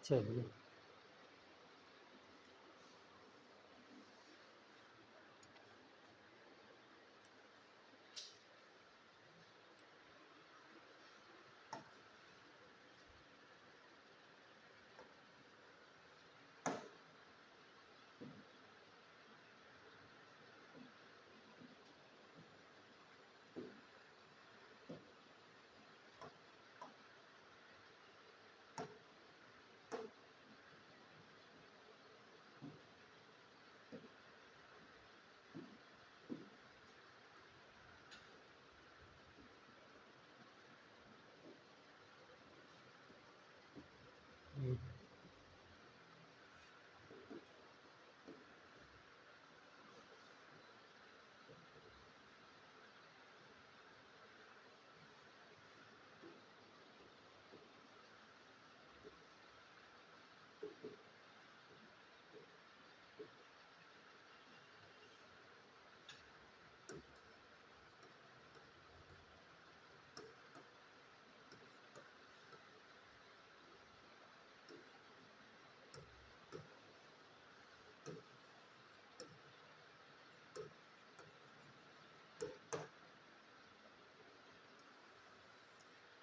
चलिए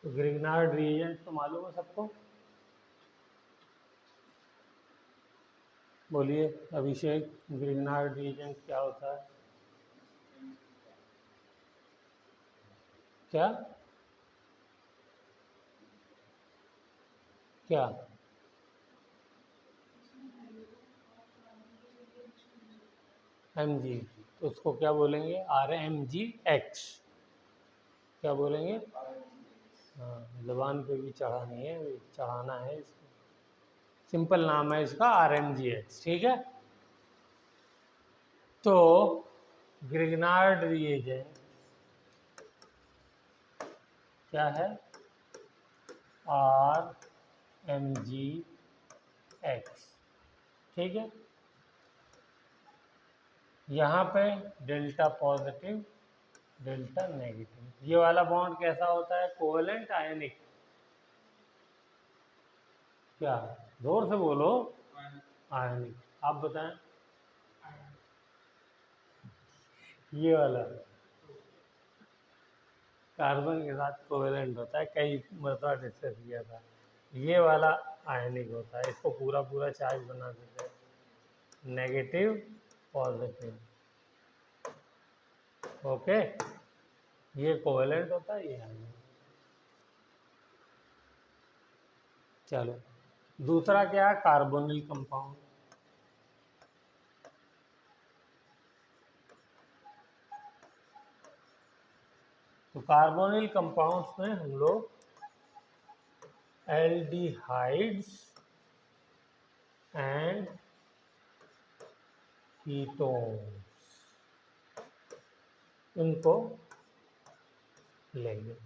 तो Grignard reagent तो मालूम है सबको। बोलिए अभिषेक, ग्रिग्नार्ड रिएजेंट क्या होता है? क्या क्या mg, तो उसको क्या बोलेंगे? RMGX। क्या बोलेंगे? हाँ, जबान पे भी चढ़ा नहीं है, चढ़ाना है इसको। सिंपल नाम है इसका RMGX, ठीक है। तो ग्रिग्नार्ड रिएजेंट क्या है? RMGX, ठीक है। यहाँ पे डेल्टा पॉजिटिव, डेल्टा नेगेटिव। ये वाला बॉन्ड कैसा होता है? कोवेलेंट आयनिक। क्या? जोर से बोलो। आयनिक। आप बताएं। ये वाला कार्बन के साथ कोवेलेंट होता है, कई मरतबा डिस्कस किया था। ये वाला आयनिक होता है, इसको पूरा पूरा चार्ज बना देते हैं, नेगेटिव पॉजिटिव। ओके, ये कोवेलेंट होता है, ये आयनिक। चलो दूसरा क्या है? Carbonyl compound. तो कार्बोनिल कंपाउंड्स में हम लोग एल्डिहाइड्स एंड कीटोन्स, इनको लेंगे।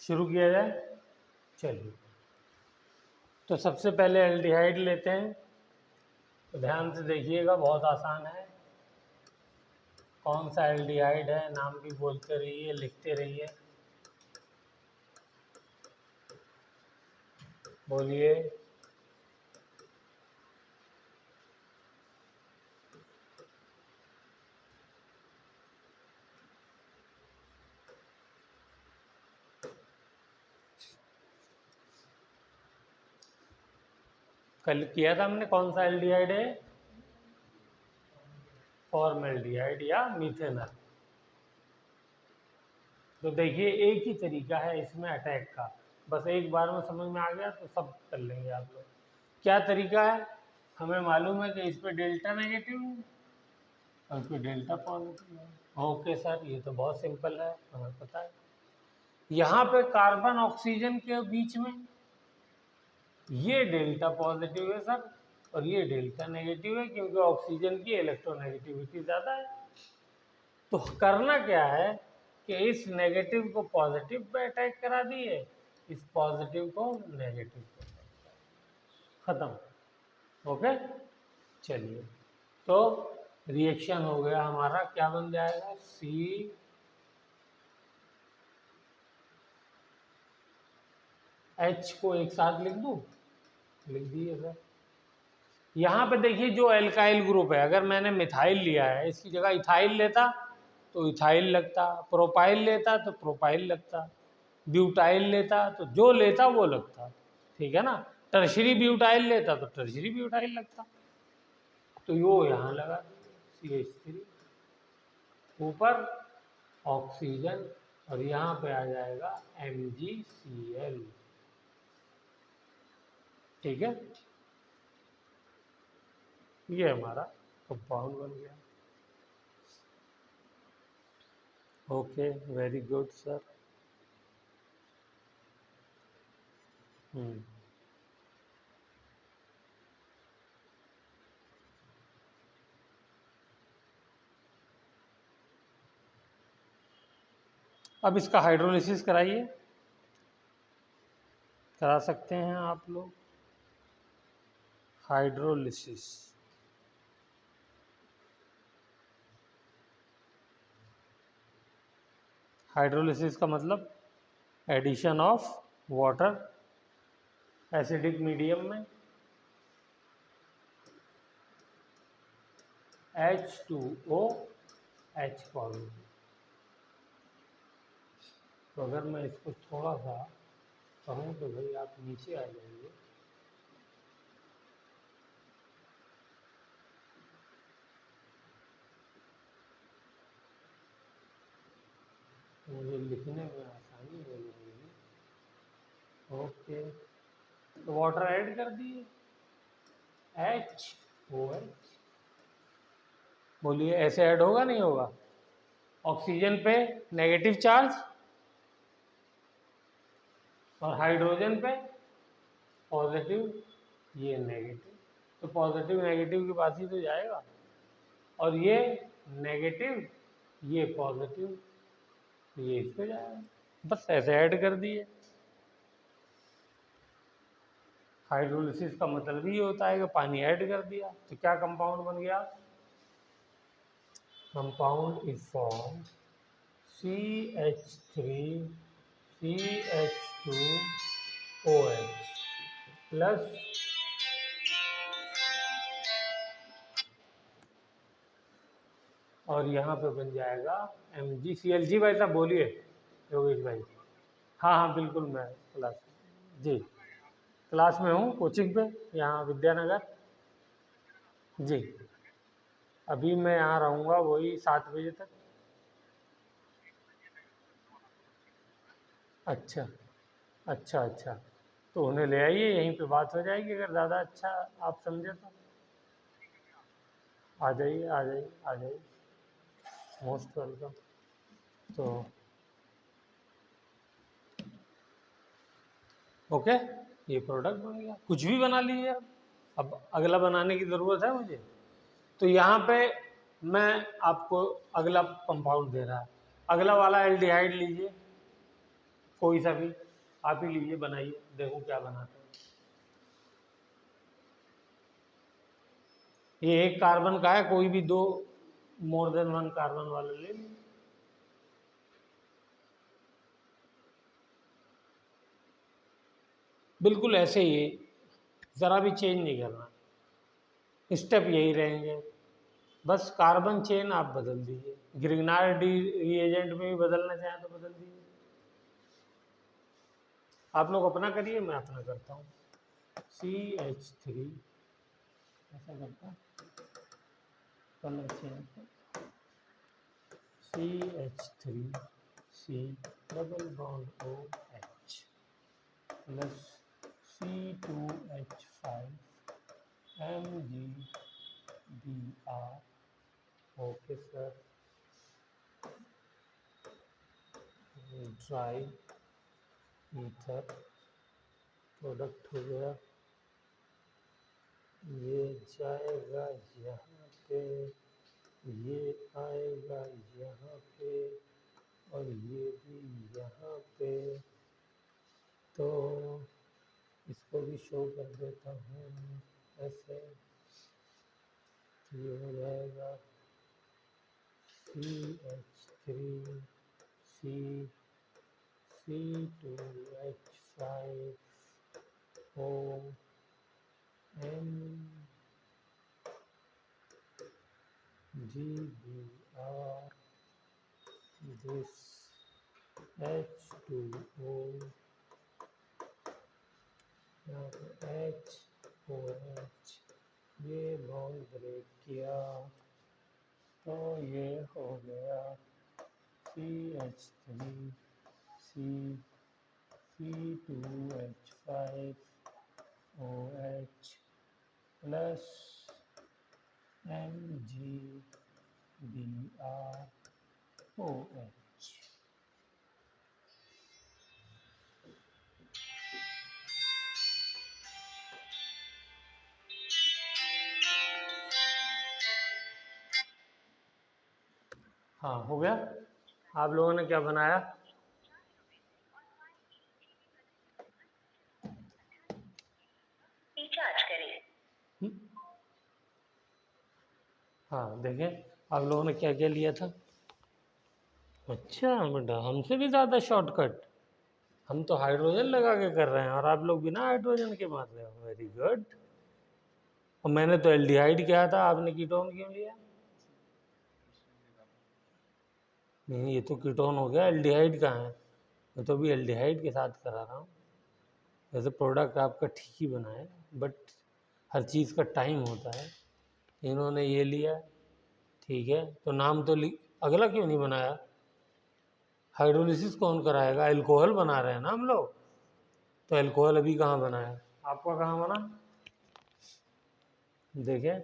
शुरू किया जाए। चलिए, तो सबसे पहले एल्डिहाइड लेते हैं। तो ध्यान से देखिएगा, बहुत आसान है। कौन सा एल्डिहाइड है? नाम भी बोलते रहिए, लिखते रहिए। बोलिए। कल किया था हमने, कौन सा एल्डिहाइड है? फॉर्मल्डिहाइड या मीथेनॉल। तो देखिए, एक ही तरीका है इसमें अटैक का, बस एक बार में समझ में आ गया तो सब कर लेंगे आप लोग। क्या तरीका है? हमें मालूम है कि इस पर डेल्टा नेगेटिव है और इस पर डेल्टा पॉजिटिव है। ओके सर, ये तो बहुत सिंपल है, हमें पता है। यहाँ पे कार्बन ऑक्सीजन के बीच में ये डेल्टा पॉजिटिव है सर, और ये डेल्टा नेगेटिव है, क्योंकि ऑक्सीजन की इलेक्ट्रोनेगेटिविटी ज़्यादा है। तो करना क्या है कि इस नेगेटिव को पॉजिटिव पे अटैक करा दिए, इस पॉजिटिव को नेगेटिव पे, खत्म। ओके, चलिए, तो रिएक्शन हो गया हमारा, क्या बन जाएगा, सी एच को एक साथ लिख दूं, लिख दिए सर। यहाँ पे देखिए जो एल्काइल ग्रुप है, अगर मैंने मिथाइल लिया है, इसकी जगह इथाइल लेता तो इथाइल लगता, प्रोपाइल लेता तो प्रोपाइल लगता, ब्यूटाइल लेता तो जो लेता वो लगता, ठीक है ना। टर्शरी ब्यूटाइल लेता तो टर्शरी ब्यूटाइल लगता, तो यो यहाँ लगा CH3, ऊपर ऑक्सीजन, और यहाँ पे आ जाएगा MgCl, ठीक है। ये हमारा कंपाउंड बन गया। Okay, very good sir. अब इसका हाइड्रोलिसिस कराइए, करा सकते हैं आप लोग हाइड्रोलिसिस। हाइड्रोलिसिस का मतलब addition of water acidic medium में, H2O H पॉजिटिव। तो अगर मैं इसको थोड़ा सा कहूँ तो भाई आप नीचे आ जाइए, मुझे लिखने में आसानी हो जाएगी। ओके, तो वाटर ऐड कर दिए, HOH, बोलिए ऐसे ऐड होगा नहीं होगा। ऑक्सीजन पे नेगेटिव चार्ज और हाइड्रोजन पे पॉजिटिव, ये नेगेटिव, तो पॉजिटिव नेगेटिव के पास ही तो जाएगा, और ये नेगेटिव ये पॉजिटिव, ये इस पे जाएगा, बस ऐसे ऐड कर दिए। हाइड्रोलिसिस का मतलब ही होता है कि पानी ऐड कर दिया, तो क्या कंपाउंड बन गया, compound is form CH3 CH2OH plus, और यहाँ पे बन जाएगा MgCl। जी भाई साहब बोलिए, योगेश भाई। हाँ हाँ बिल्कुल, मैं क्लास, जी क्लास में हूँ, कोचिंग पे, यहाँ विद्यानगर। जी, अभी मैं यहाँ रहूँगा वही 7 बजे तक। अच्छा अच्छा अच्छा, तो उन्हें ले आइए, यहीं पे बात हो जाएगी, अगर ज़्यादा अच्छा आप समझे तो। आ जाइए आ जाइए आ जाइए, मोस्ट वेलकम। तो ओके, ये प्रोडक्ट बन गया, कुछ भी बना लीजिए अब अगला बनाने की ज़रूरत है मुझे। तो यहाँ पे मैं आपको अगला कंपाउंड दे रहा है, अगला वाला एल्डिहाइड लीजिए, कोई सा भी आप ही लीजिए, बनाइए, देखो क्या बनाते हैं। ये एक कार्बन का है, कोई भी दो मोर देन वन कार्बन वाले ले लीजिए। बिल्कुल ऐसे ही, ज़रा भी चेंज नहीं करना, स्टेप यही रहेंगे, बस कार्बन चेन आप बदल दीजिए, ग्रिग्नार्ड डी रिएजेंट में भी बदलना चाहें तो बदल दीजिए। आप लोग अपना करिए, मैं अपना करता हूँ। CH3 ऐसा करता, colour change, CH3 double bond OH plus C2H5 MgBr। Okay sir, dry ether product हो गया, ये जाएगा यहाँ पे, ये आएगा यहाँ पे और ये भी यहाँ पे। तो इसको भी शो कर देता हूँ ऐसे, ये हो जाएगा CH3 C2H5 O N GBr, this H2O, यहाँ पे HOH, ये बॉन्ड ब्रेक किया तो ये हो गया CH3 C2H5 OH plus MgBrOH। हाँ हो गया। आप लोगों ने क्या बनाया? रिचार्ज करें। हाँ देखें आप लोगों ने क्या क्या लिया था। अच्छा बेटा, हमसे भी ज़्यादा शॉर्टकट। हम तो हाइड्रोजन लगा के कर रहे हैं और आप लोग बिना हाइड्रोजन के मार रहे हो। Very good. और मैंने तो एल्डिहाइड किया था, आपने कीटोन क्यों लिया? नहीं ये तो कीटोन हो गया, एल्डिहाइड कहाँ है? मैं तो अभी एल्डिहाइड के साथ करा रहा हूँ। वैसे प्रोडक्ट आपका ठीक ही बना है, बट हर चीज़ का टाइम होता है। इन्होंने ये लिया, ठीक है, तो नाम तो अगला क्यों नहीं बनाया? हाइड्रोलिसिस कौन कराएगा? अल्कोहल बना रहे हैं ना हम लोग, तो अल्कोहल अभी कहाँ बना है? आपका कहाँ बना? देखें।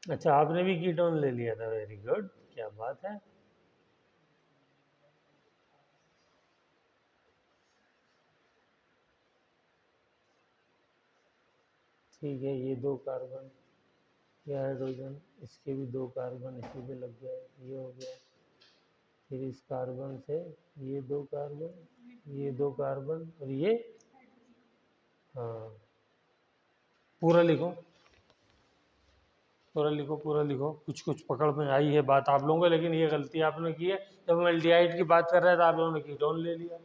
अच्छा आपने भी कीटोन ले लिया था, वेरी गुड, क्या बात है। ठीक है, ये 2 कार्बन, ये हाइड्रोजन, इसके भी 2 कार्बन इसी पे लग गए, ये हो गया। फिर इस कार्बन से ये 2 कार्बन, ये 2 कार्बन और ये, हाँ पूरा लिखो, पूरा लिखो, पूरा लिखो। कुछ कुछ पकड़ में आई है बात आप लोगों को, लेकिन ये गलती आपने की है, जब हम एल्डिहाइड की बात कर रहे थे तो आप लोगों ने कीटोन ले लिया।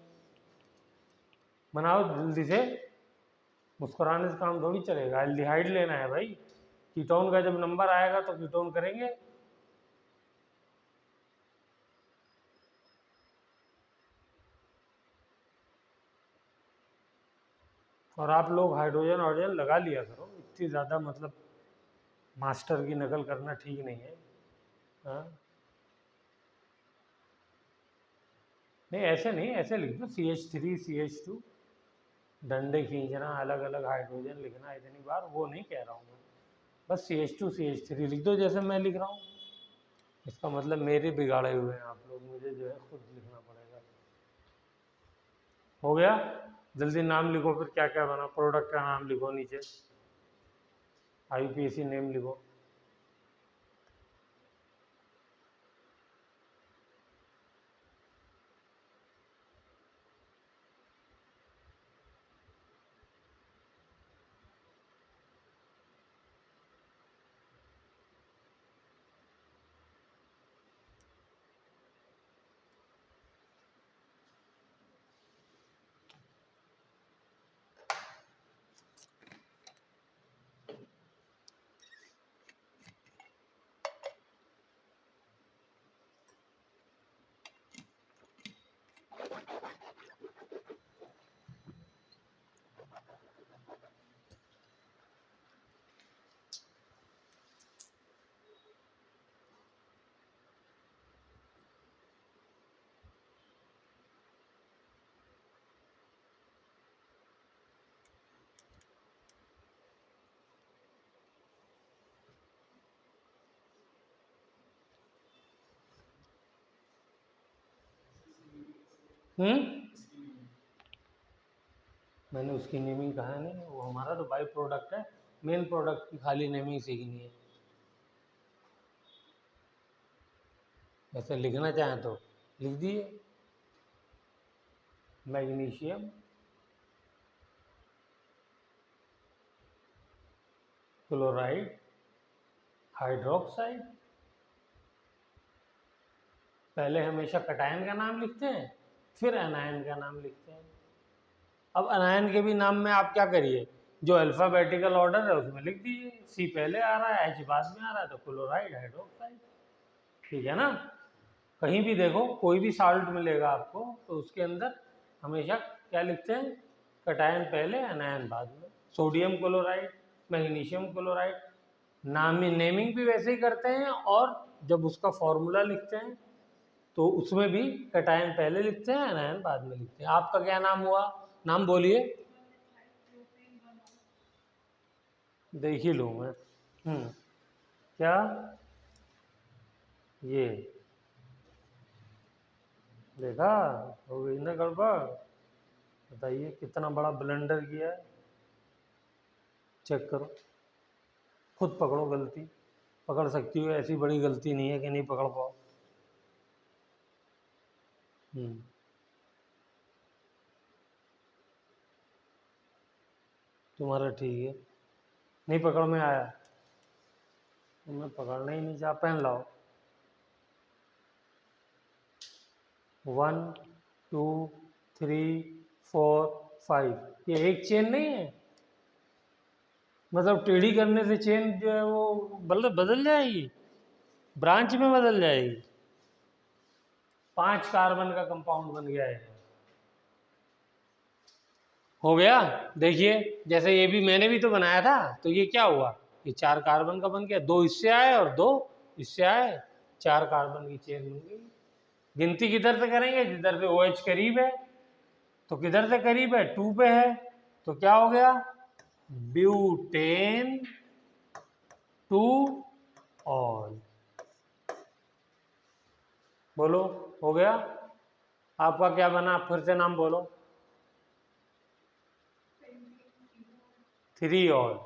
बनाओ जल्दी से, मुस्कुराने से काम थोड़ी चलेगा। एल्डिहाइड लेना है भाई, कीटोन का जब नंबर आएगा तो कीटोन करेंगे। और आप लोग हाइड्रोजन हाइड्रोजन लगा लिया करो, इतनी ज़्यादा मतलब मास्टर की नकल करना ठीक नहीं है। हाँ नहीं ऐसे नहीं, ऐसे लिख दो CH3 CH2, डंडे खींचना, अलग अलग हाइड्रोजन लिखना इतनी बार, वो नहीं कह रहा हूँ मैं। बस CH2 CH3 लिख दो जैसे मैं लिख रहा हूँ। इसका मतलब मेरे बिगाड़े हुए हैं आप लोग, मुझे जो है खुद लिखना पड़ेगा। हो गया? जल्दी नाम लिखो, फिर क्या क्या बना। प्रोडक्ट का नाम लिखो, नीचे IUPAC नेम लिखो। मैंने उसकी नेमिंग कहा नहीं, वो हमारा तो बाई प्रोडक्ट है, मेन प्रोडक्ट की खाली नेमिंग सीखनी है। ऐसे लिखना चाहें तो लिख दिए, मैग्नीशियम क्लोराइड हाइड्रोक्साइड। पहले हमेशा कटायन का नाम लिखते हैं, फिर एनायन का नाम लिखते हैं। अब एनायन के भी नाम में आप क्या करिए, जो अल्फ़ाबेटिकल ऑर्डर है उसमें लिख दीजिए, सी पहले आ रहा है, एच बाद में आ रहा है, तो क्लोराइड हाइड्रोक्साइड, ठीक है ना। कहीं भी देखो कोई भी साल्ट मिलेगा आपको तो उसके अंदर हमेशा क्या लिखते हैं, कटायन पहले एनायन बाद में। Sodium chloride, magnesium chloride, naming भी वैसे ही करते हैं, और जब उसका फॉर्मूला लिखते हैं तो उसमें भी कटायन पहले लिखते हैं, एनायन बाद में लिखते हैं। आपका क्या नाम हुआ, नाम बोलिए, देख ही लूँ मैं। क्या ये देखा, हो गई ना गड़बड़। बताइए कितना बड़ा ब्लंडर किया है, चेक करो, खुद पकड़ो, गलती पकड़ सकती हो, ऐसी बड़ी गलती नहीं है कि नहीं पकड़ पाओ। तुम्हारा ठीक है, नहीं पकड़ में आया, तुम्हें पकड़ना ही नहीं, चाह पेन लाओ। 1 2 3 4 5, ये एक चेन नहीं है, मतलब टेढ़ी करने से चेन जो है वो बदल जाएगी, ब्रांच में बदल जाएगी। 5 कार्बन का कंपाउंड बन गया है, हो गया। देखिए जैसे ये भी मैंने भी तो बनाया था, तो ये क्या हुआ, ये 4 कार्बन का बन गया, 2 इससे आए और 2 इससे आए, 4 कार्बन की चेन बन गई। गिनती किधर से करेंगे, जिधर से OH करीब है, तो किधर से करीब है, 2 पे है, तो क्या हो गया, ब्यूटेन 2 ऑल। बोलो, हो गया। आपका क्या बना, फिर से नाम बोलो, 3 ऑल।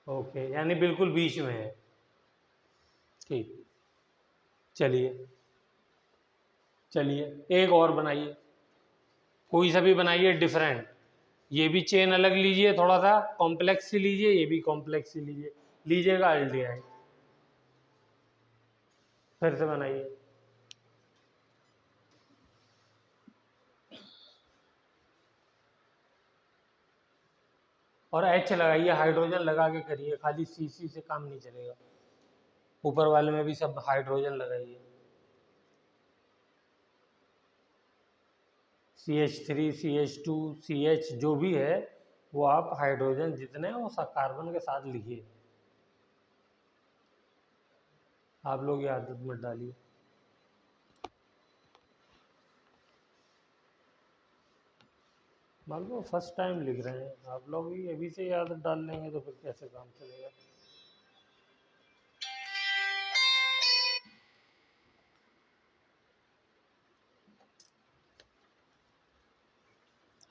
ओके, यानी बिल्कुल बीच में है, ठीक। चलिए चलिए, एक और बनाइए, कोई सा भी बनाइए डिफरेंट। ये भी चेन अलग लीजिए, थोड़ा सा कॉम्प्लेक्स सी लीजिए, ये भी कॉम्प्लेक्स सी लीजिए, लीजिएगा एल्डिहाइड। फिर से बनाइए, और H लगाइए, हाइड्रोजन लगा के करिए, खाली CC से काम नहीं चलेगा, ऊपर वाले में भी सब हाइड्रोजन लगाइए। CH3 CH2 CH जो भी है वो आप हाइड्रोजन जितने हैं वो सब कार्बन के साथ लिखिए, आप लोग ये आदत मत डालिए। मान लो फर्स्ट टाइम लिख रहे हैं आप लोग, ही अभी से ये आदत डाल लेंगे तो फिर कैसे काम चलेगा।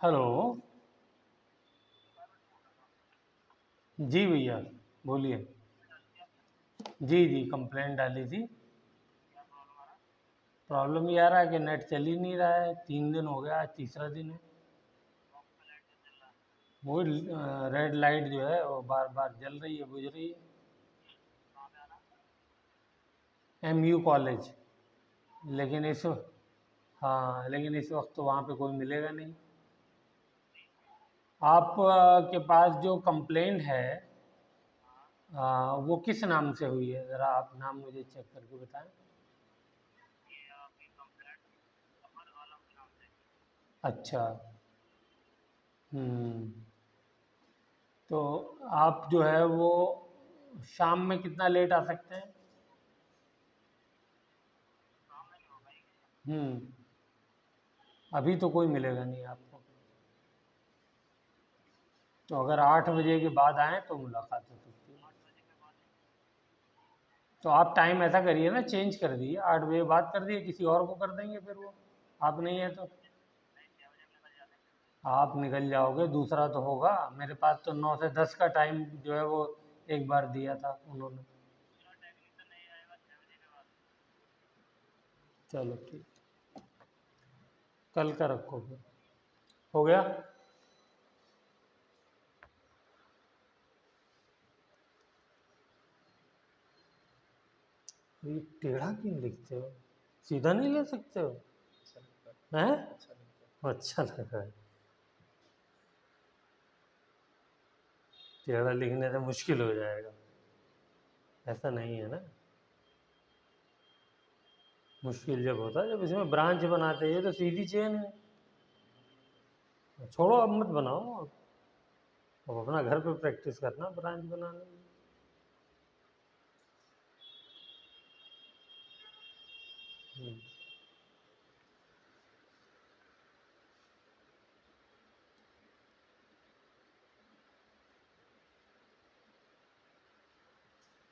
हेलो, जी भैया बोलिए। जी जी, कंप्लेंट डाली थी। प्रॉब्लम ये आ रहा है कि नेट चल ही नहीं रहा है, 3 दिन हो गया, आज तीसरा दिन है। वो रेड लाइट जो है वो बार बार जल रही है, बुझ रही है। MU कॉलेज, लेकिन हाँ, लेकिन इस वक्त तो वहाँ पे कोई मिलेगा नहीं। आप के पास जो कंप्लेंट है वो किस नाम से हुई है, ज़रा आप नाम मुझे चेक करके बताएं। अच्छा। हम्म, तो आप जो है वो शाम में कितना लेट आ सकते हैं। हम्म, अभी तो कोई मिलेगा नहीं आपको, तो अगर 8 बजे के बाद आएँ तो मुलाकात हो सकती है। तो आप टाइम ऐसा करिए ना, चेंज कर दिए, 8 बजे बात कर दिए, किसी और को कर देंगे फिर वो, आप नहीं है तो। आप निकल जाओगे, दूसरा तो होगा। मेरे पास तो 9 से 10 का टाइम जो है वो एक बार दिया था उन्होंने। चलो ठीक, कल का रखो फिर। हो गया? ये टेढ़ा क्यों लिखते हो? सीधा नहीं ले सकते हो? हैं? अच्छा लगा है। टेढ़ा लिखने से मुश्किल हो जाएगा। ऐसा नहीं है ना, मुश्किल जब होता है जब इसमें ब्रांच बनाते हैं। ये तो सीधी चेन है। छोड़ो, अब मत बनाओ, अब अपना घर पे प्रैक्टिस करना ब्रांच बनाने में।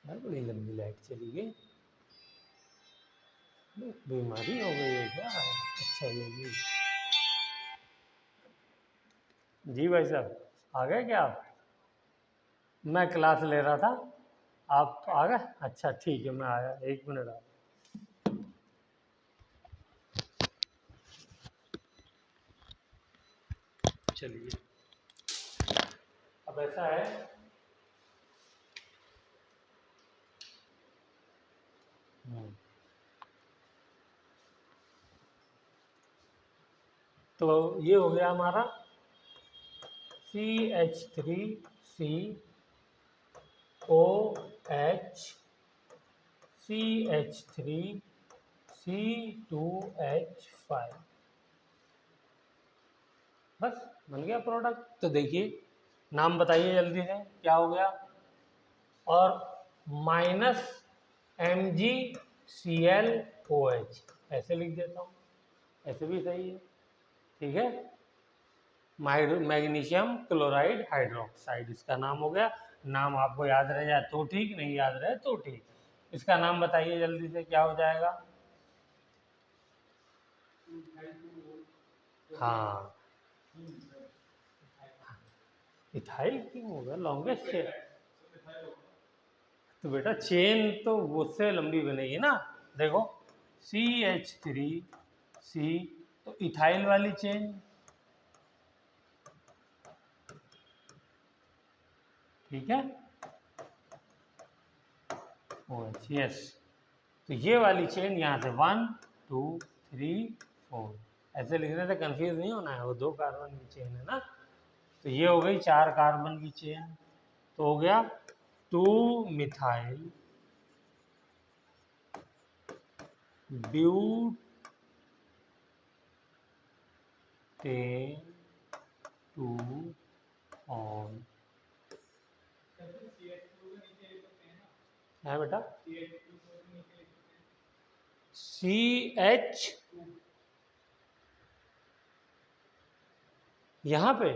यार बड़ी लंबी लाइट चली गई, बीमारी हो गई है क्या? अच्छा ये भी। जी भाई साहब, आ गए क्या आप? मैं क्लास ले रहा था, आप तो आ गए? अच्छा ठीक है, मैं आया, 1 मिनट आप। चलिए, अब ऐसा है, तो ये हो गया हमारा CH3COH CH3C2H5। बस बन गया प्रोडक्ट। तो देखिए, नाम बताइए जल्दी से, क्या हो गया? और -MgClOH ऐसे लिख देता हूँ, ऐसे भी सही है। ठीक है, मैग्नीशियम क्लोराइड हाइड्रोक्साइड इसका नाम हो गया। नाम आपको याद रह जाए तो ठीक, नहीं याद रहे तो ठीक। इसका नाम बताइए जल्दी से, क्या हो जाएगा? हाँ, इथाइल क्यों होगा? Longest chain. तो बेटा चेन तो उससे लंबी बनेगी ना। देखो, CH3C, तो इथाइल वाली चेन, ठीक है, OH, यस। तो ये वाली चेन यहाँ से 1 2 3 4, ऐसे लिखने से कंफ्यूज नहीं होना है, वो 2 कार्बन की चेन है ना। तो ये हो गई 4 कार्बन की चेन। तो हो गया 2 मिथाइल ब्यूटेन 2 ऑन है बेटा, CH यहाँ पे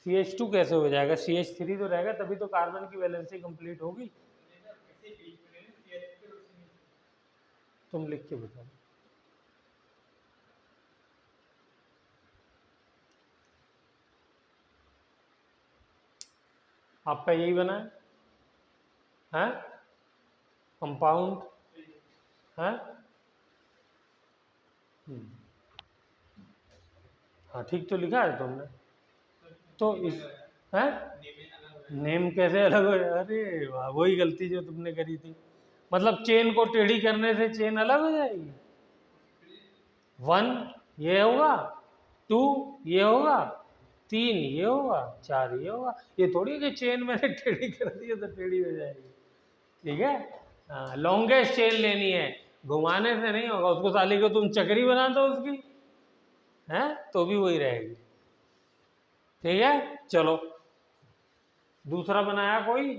CH2 कैसे हो जाएगा? CH3 तो रहेगा, तभी तो कार्बन की वैलेंसी कंप्लीट होगी। तुम लिख के बताओ। आपका यही बना है कंपाउंड है? हाँ ठीक तो लिखा है तुमने। तो इस है नेम कैसे अलग हो? अरे वाह, वही गलती जो तुमने करी थी। मतलब चेन को टेढ़ी करने से चेन अलग हो जाएगी। 1 ये होगा, 2 ये होगा, 3 ये होगा, 4 ये होगा। ये थोड़ी कि चेन मैंने टेढ़ी कर दी है तो टेढ़ी हो जाएगी। ठीक है, लॉन्गेस्ट चेन लेनी है, घुमाने से नहीं होगा। उसको साली को तुम चक्री बना दो उसकी, है तो भी वही रहेगी। ठीक है, चलो दूसरा बनाया कोई?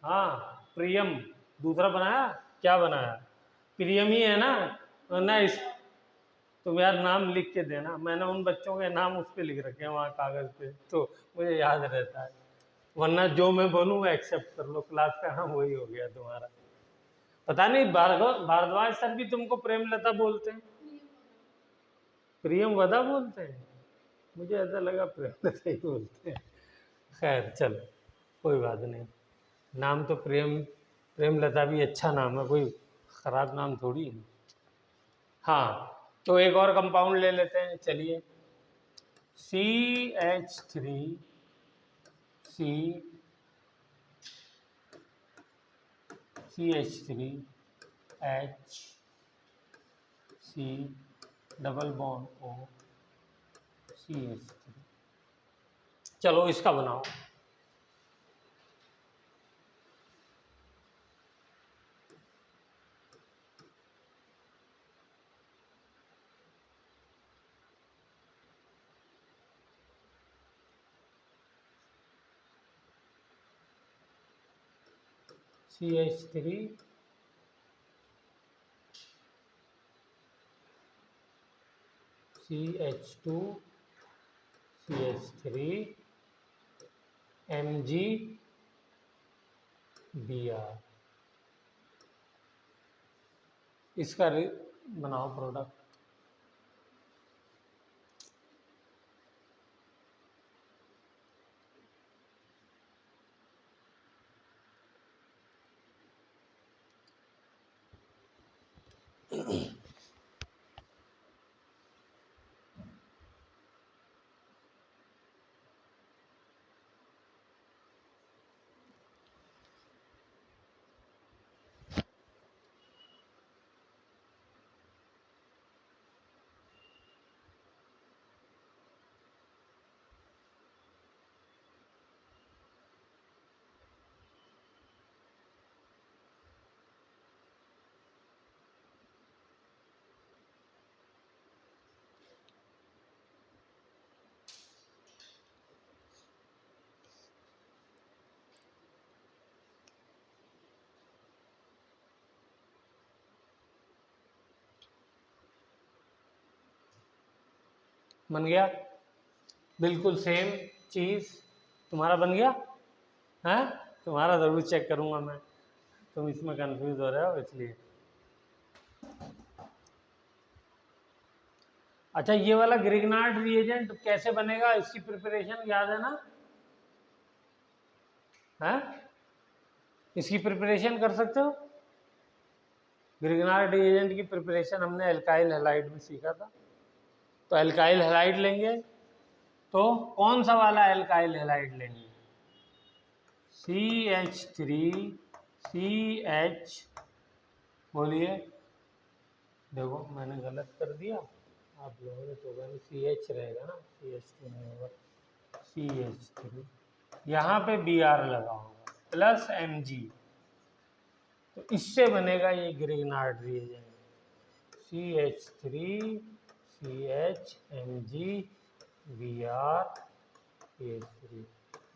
हाँ, प्रियम दूसरा बनाया। क्या बनाया? प्रियम ही है ना? ना इस, तुम यार नाम लिख के देना, मैंने उन बच्चों के नाम उस पे लिख रखे हैं वहाँ कागज पे, तो मुझे याद रहता है। वरना जो मैं बोलूँ एक्सेप्ट कर लो, क्लास का नाम वही हो गया तुम्हारा। पता नहीं भारद्वाज सर भी तुमको प्रेमलता बोलते हैं, प्रियम वदा बोलते हैं, मुझे ऐसा लगा प्रेमलता ही बोलते हैं। खैर चलो कोई बात नहीं, नाम तो प्रेमलता भी अच्छा नाम है, कोई खराब नाम थोड़ी है। हाँ तो एक और कंपाउंड ले लेते हैं, चलिए CH3 CH3 H C double bond O CH3। चलो इसका बनाओ। CH3 CH2 CH3 MgBr, इसका बनाओ प्रोडक्ट। बन गया, बिल्कुल सेम चीज़ तुम्हारा बन गया है। तुम्हारा ज़रूर चेक करूँगा मैं, तुम इसमें कंफ्यूज हो रहे हो इसलिए। अच्छा ये वाला ग्रिग्नार्ड रिएजेंट कैसे बनेगा, इसकी प्रिपरेशन याद है ना? है, इसकी प्रिपरेशन कर सकते हो? ग्रिग्नार्ड रिएजेंट की प्रिपरेशन हमने एल्काइल हैलाइड में सीखा था। तो एल्काइल हैलाइड लेंगे, तो कौन सा वाला एल्काइल हैलाइड लेंगे? CH3 CH, बोलिए, देखो मैंने गलत कर दिया, आप लोगों ने तो कहना CH रहेगा ना, CH2 नहीं होगा, CH3, यहाँ पे Br लगा होगा प्लस Mg, तो इससे बनेगा ये Grignard reagent, CH3 CH Mg Br CH3,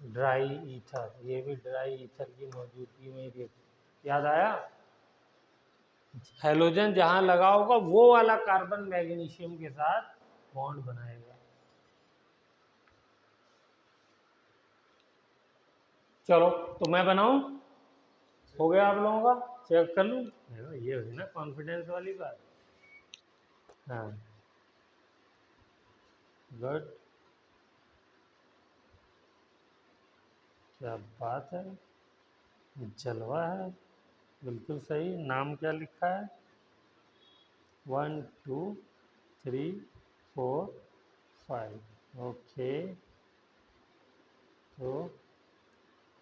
dry ether, ये भी ड्राई ईथर की मौजूदगी में ही याद आया। हैलोजन जहां लगा होगा वो वाला कार्बन मैग्नीशियम के साथ बॉन्ड बनाएगा। चलो तो मैं बनाऊं, हो गया आप लोगों का, चेक कर लूं, ये हुई ना कॉन्फिडेंस वाली बात। हाँ गुड, क्या बात है, जलवा है, बिल्कुल सही। नाम क्या लिखा है? 1 2 3 4 5, ओके, तो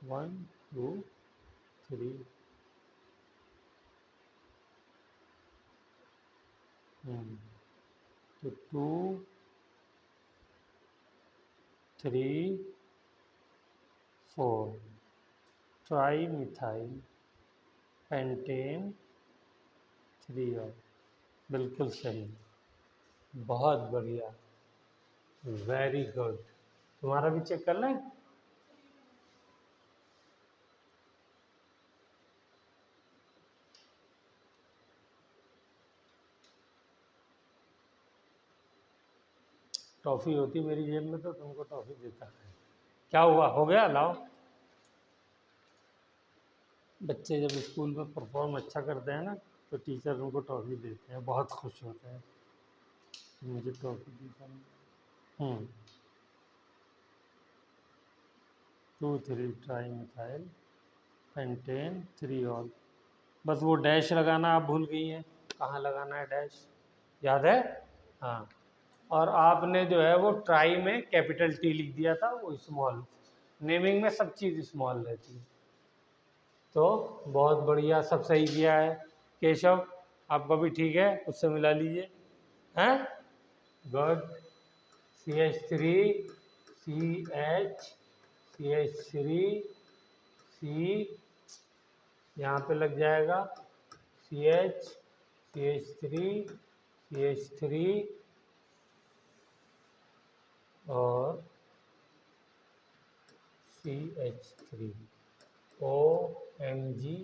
1 2 3, तो 2 3 4, ट्राई मिथाइल पेंटेन 3 और, बिल्कुल सही, बहुत बढ़िया, वेरी गुड। तुम्हारा भी चेक कर लें। टॉफ़ी होती मेरी जेब में तो तुमको टॉफ़ी देता है। क्या हुआ, हो गया, लाओ। बच्चे जब स्कूल में परफॉर्म अच्छा करते हैं ना तो टीचर उनको ट्रॉफी देते हैं, बहुत खुश होते हैं मुझे ट्रॉफी दी sir. 2,3 tri methyl pentane 3 ol. बस वो डैश लगाना आप भूल गई हैं, कहाँ लगाना है डैश, याद है? हाँ, और आपने जो है वो ट्राई में कैपिटल टी लिख दिया था, वो स्मॉल। नेमिंग में सब चीज़ स्मॉल रहती है। तो बहुत बढ़िया, सब सही किया है। केशव आपका भी ठीक है, उससे मिला लीजिए। हैं? Good. CH3 CH CH3 C, यहाँ पे लग जाएगा CH CH3 CH3 और CH3 OMgBr।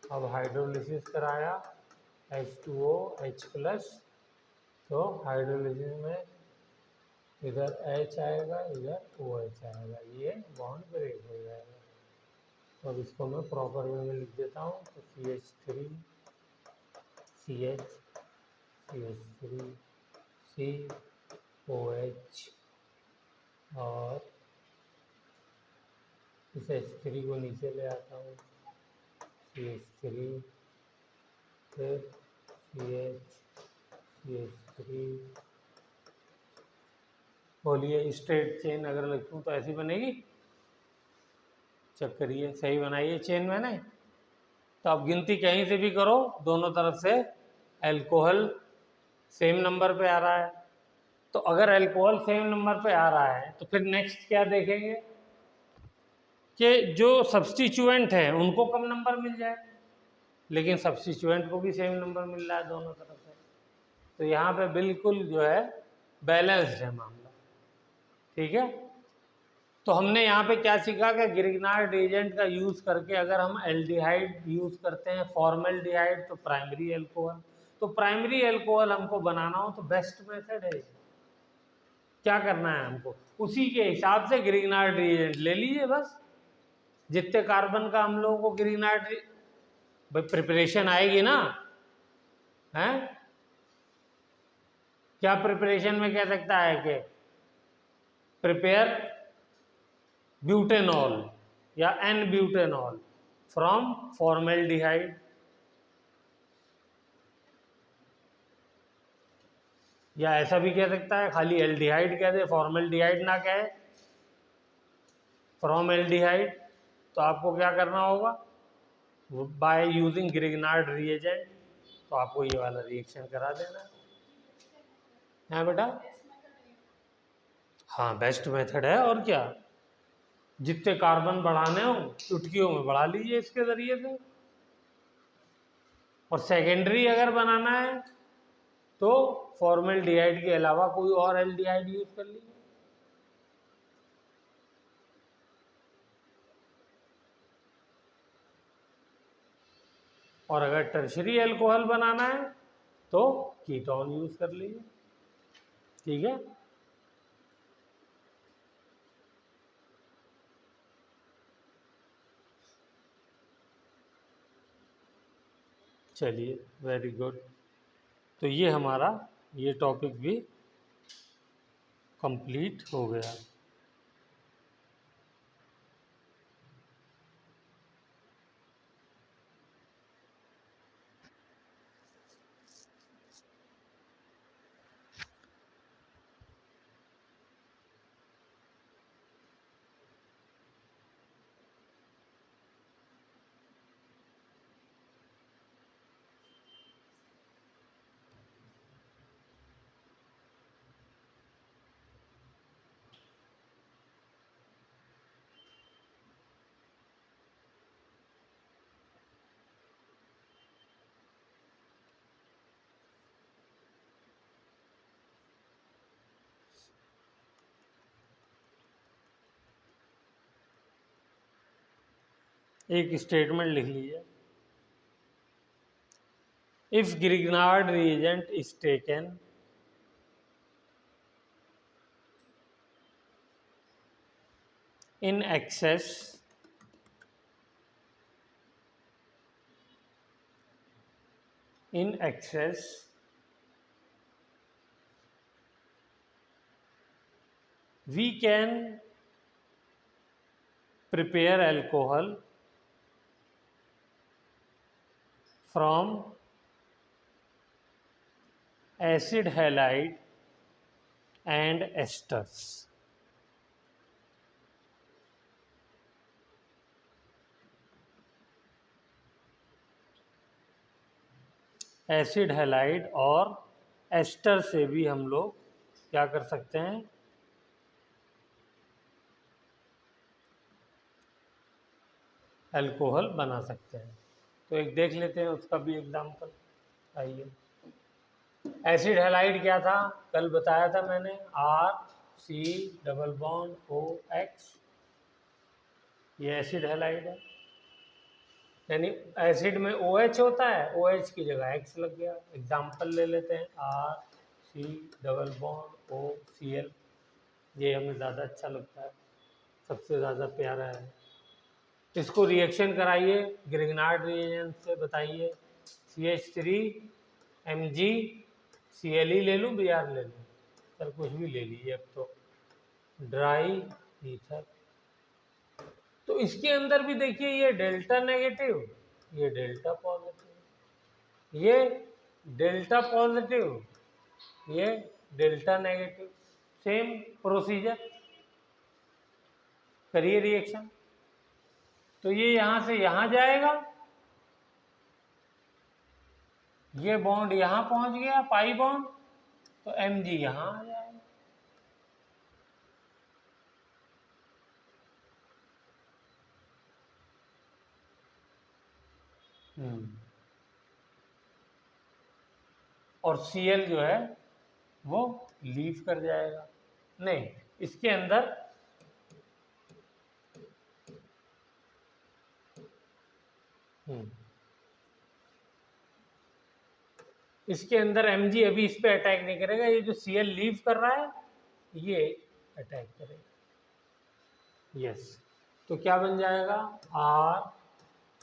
अब हाइड्रोलिसिस कराया H2O H+, तो हाइड्रोलिसिस में इधर H आएगा, इधर OH आएगा, ये बॉन्ड ब्रेक हो जाएगा। तो अब इसको मैं प्रॉपर वे में लिख देता हूँ, तो CH3 CH CH3 COH और इस H3 को नीचे ले आता हूँ, CH3 फिर CH3। बोलिए स्ट्रेट चेन अगर लिखूँ तो ऐसी बनेगी? चेक करिए, सही बनाइए चेन मैंने। तो आप गिनती कहीं से भी करो, दोनों तरफ से अल्कोहल सेम नंबर पे आ रहा है। तो अगर अल्कोहल सेम नंबर पे आ रहा है तो फिर नेक्स्ट क्या देखेंगे कि जो सब्स्टिट्यूएंट है उनको कम नंबर मिल जाए, लेकिन सब्स्टिट्यूएंट को भी सेम नंबर मिल रहा है दोनों तरफ से। तो यहाँ पे बिल्कुल जो है बैलेंस्ड है मामला, ठीक है। तो हमने यहाँ पे क्या सीखा कि ग्रिग्नार्ड रिएजेंट का यूज़ करके अगर हम एल्डिहाइड यूज़ करते हैं, फॉर्मल्डिहाइड, तो प्राइमरी एल्कोहल, तो प्राइमरी एल्कोहल हमको बनाना हो तो बेस्ट मेथड है। क्या करना है हमको, उसी के हिसाब से ग्रिग्नार्ड रिएजेंट ले लीजिए बस। जितने कार्बन का हम लोगों को ग्रिग्नार्ड भाई प्रिपरेशन आएगी ना, है क्या प्रिपरेशन में कह सकता है कि प्रिपेयर ब्यूटेनॉल या एन ब्यूटेनॉल फ्रॉम फॉर्मेल्डिहाइड, या ऐसा भी कह सकता है खाली एल्डिहाइड कह दे, फॉर्मेल्डिहाइड ना कहे, फ्रॉम एल्डिहाइड। तो आपको क्या करना होगा, बाय यूजिंग ग्रिग्नार्ड रिएजेंट, तो आपको ये वाला रिएक्शन करा देना है बेटा। हाँ बेस्ट मेथड है, और क्या, जितने कार्बन बढ़ाने हो चुटकियों में बढ़ा लीजिए इसके जरिए से। और सेकेंडरी अगर बनाना है तो फॉर्मेल्डिहाइड के अलावा कोई और एल्डिहाइड यूज कर लीजिए। और अगर टर्शरी अल्कोहल बनाना है तो कीटोन यूज कर लीजिए, ठीक है। चलिए वेरी गुड। तो ये हमारा ये टॉपिक भी कंप्लीट हो गया। एक स्टेटमेंट लिख लीजिए, if Grignard reagent is taken in excess in excess we can prepare alcohol from acid halide and esters. Acid halide और एस्टर से भी हम लोग क्या कर सकते हैं, अल्कोहल बना सकते हैं। तो एक देख लेते हैं उसका भी एग्जाम्पल। आइए, एसिड हैलाइड क्या था, कल बताया था मैंने, RC≡OX, ये एसिड हैलाइड है। यानी एसिड में OH होता है, OH की जगह X लग गया। एग्जाम्पल ले लेते हैं, RC≡OCl, ये हमें ज़्यादा अच्छा लगता है, सबसे ज़्यादा प्यारा है। इसको रिएक्शन कराइए ग्रिग्नार्ड रिएजेंट से, बताइए CH3Mg ले लूँ, Br ले लूँ, सर कुछ भी ले लीजिए, अब तो ड्राई ईथर। तो इसके अंदर भी देखिए, ये डेल्टा नेगेटिव, ये डेल्टा पॉजिटिव, ये डेल्टा पॉजिटिव, ये डेल्टा नेगेटिव, सेम प्रोसीजर, करिए रिएक्शन। तो ये यहां से यहां जाएगा, ये बॉन्ड यहां पहुंच गया, पाई बॉन्ड, तो Mg यहां आ जाएगा। और Cl जो है वो लीव कर जाएगा। नहीं, इसके अंदर इसके अंदर Mg अभी इस पे अटैक नहीं करेगा, ये जो Cl लीव कर रहा है ये अटैक करेगा। यस, तो क्या बन जाएगा,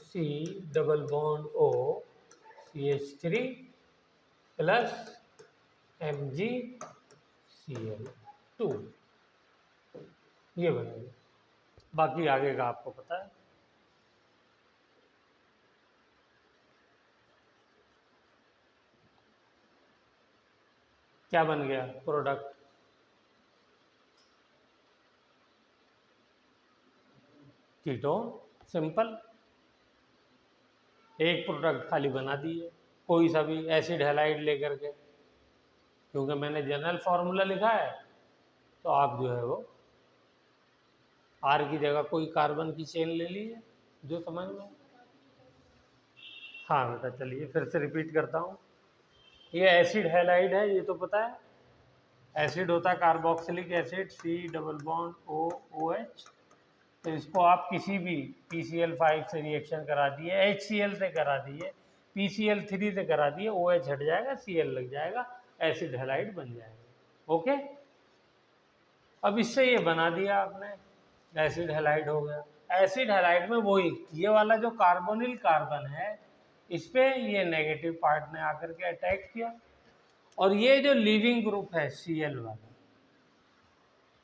RC≡O CH3 प्लस MgCl2, ये बनेगा। बाकी आगे का आपको पता है। क्या बन गया प्रोडक्ट, कीटोन, सिंपल। एक प्रोडक्ट खाली बना दिए, कोई सा भी एसिड हैलाइड लेकर के, क्योंकि मैंने जनरल फार्मूला लिखा है, तो आप जो है वो R की जगह कोई कार्बन की चेन ले लीजिए जो समझ में। हाँ बेटा, चलिए फिर से रिपीट करता हूँ। ये एसिड हैलाइड है, ये तो पता है, एसिड होता है कार्बोक्सिलिक एसिड C≡OOH। तो इसको आप किसी भी PCl5 से रिएक्शन करा दिए, HCl से करा दिए, PCl3 से करा दिए, OH हट जाएगा, Cl लग जाएगा, एसिड हैलाइड बन जाएगा। ओके, अब इससे ये बना दिया आपने, एसिड हैलाइड हो गया। एसिड हैलाइड में वही ये वाला जो कार्बोनिल कार्बन है, इस पे ये नेगेटिव पार्ट ने आकर के अटैक किया, और ये जो लीविंग ग्रुप है Cl वाला,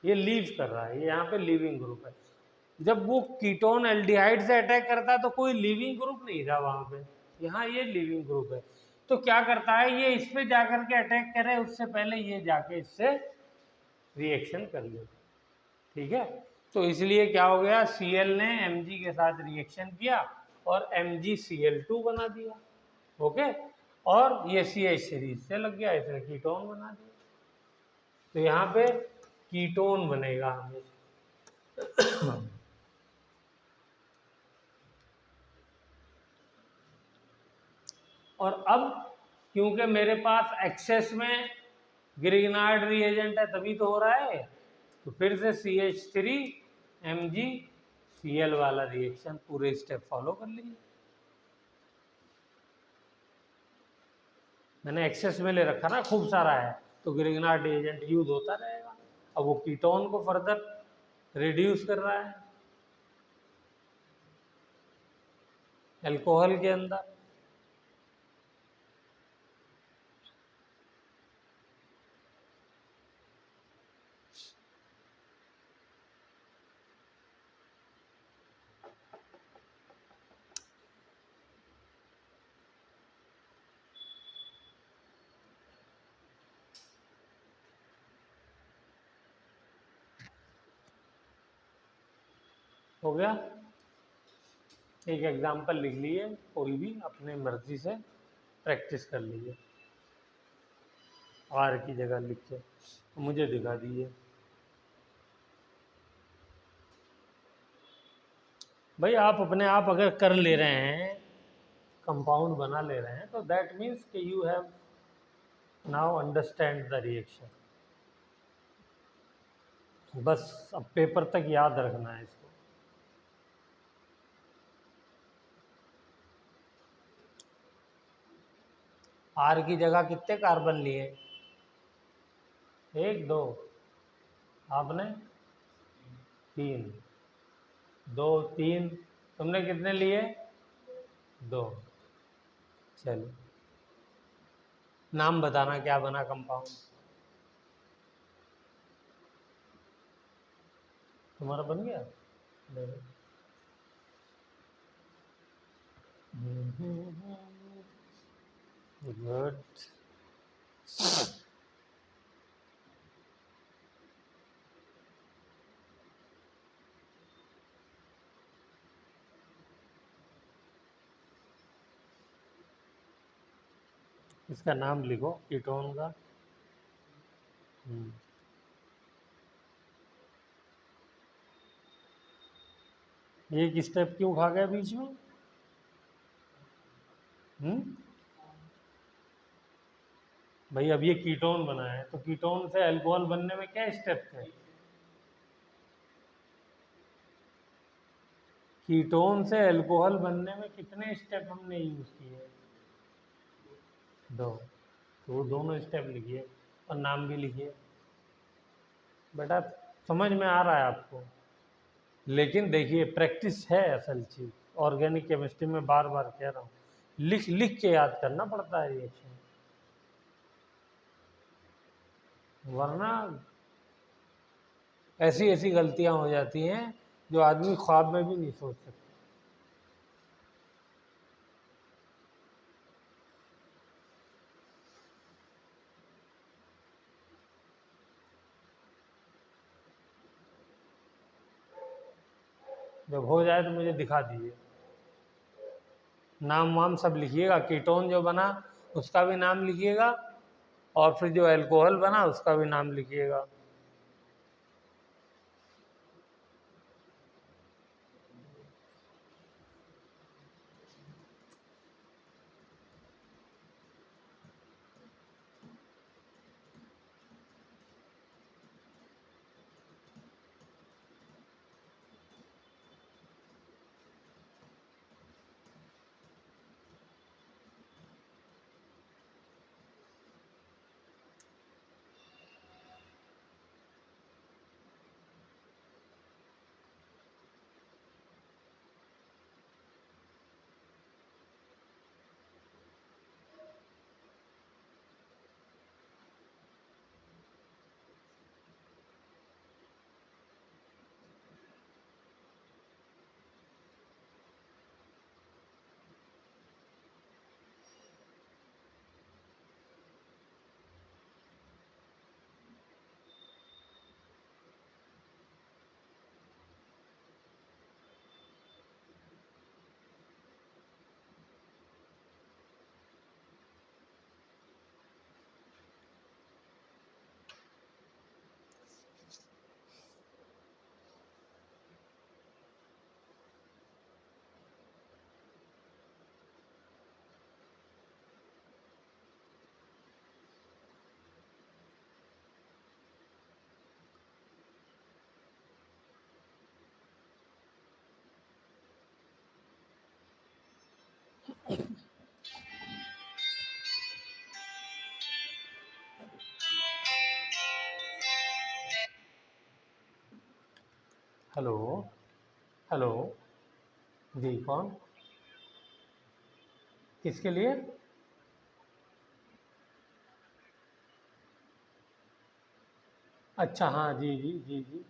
ये लीव कर रहा है, ये यहाँ पे लीविंग ग्रुप है। जब वो कीटोन एल्डिहाइड से अटैक करता है तो कोई लीविंग ग्रुप नहीं था वहां पे, यहाँ ये लीविंग ग्रुप है। तो क्या करता है, ये इस पे जाकर के अटैक करे, उससे पहले ये जाके इससे रिएक्शन कर ले। ठीक है, तो इसलिए क्या हो गया, Cl ने Mg के साथ रिएक्शन किया और MgCl2 बना दिया। ओके, और ये CH3 से लग गया, इसने कीटोन बना दिया। तो यहाँ पे कीटोन बनेगा हमेशा। और अब क्योंकि मेरे पास एक्सेस में ग्रिग्नार्ड रिएजेंट है, तभी तो हो रहा है, तो फिर से CH3MgCl वाला रिएक्शन पूरे स्टेप फॉलो कर लीजिए। मैंने एक्सेस में ले रखा ना, खूब सारा है, तो ग्रिग्नार्ड रिएजेंट यूज होता रहेगा। अब वो कीटोन को फर्दर रिड्यूस कर रहा है अल्कोहल के अंदर। हो गया। एक एग्जाम्पल लिख लिए, कोई भी अपने मर्जी से प्रैक्टिस कर लीजिए। आर की जगह लिख के मुझे दिखा दीजिए। भाई आप अपने आप अगर कर ले रहे हैं, कंपाउंड बना ले रहे हैं, तो दैट मीन्स कि you have now understand the reaction. बस अब पेपर तक याद रखना है इसको। आर की जगह कितने कार्बन लिए? 1 2, आपने 3, 2 3, तुमने कितने लिए? 2। चलो नाम बताना क्या बना कंपाउंड। तुम्हारा बन गया? गुड। इसका नाम लिखो कीटोन का। ये एक स्टेप क्यों खा गया बीच में? भाई अब ये कीटोन बना है, तो कीटोन से अल्कोहल बनने में क्या स्टेप थे? कीटोन से अल्कोहल बनने में कितने स्टेप हमने यूज किए? 2। तो वो दोनों स्टेप लिखिए और नाम भी लिखिए। बेटा समझ में आ रहा है आपको? लेकिन देखिए प्रैक्टिस है असल चीज। ऑर्गेनिक केमिस्ट्री में बार बार कह रहा हूँ, लिख लिख के याद करना पड़ता है रिएक्शन, वरना ऐसी ऐसी गलतियां हो जाती हैं जो आदमी ख्वाब में भी नहीं सोच सकता। जब हो जाए तो मुझे दिखा दीजिए। नाम वाम सब लिखिएगा, कीटोन जो बना उसका भी नाम लिखिएगा, और फिर जो अल्कोहल बना उसका भी नाम लिखिएगा। हेलो। हेलो। जी कौन? किसके लिए? अच्छा हाँ जी जी जी जी।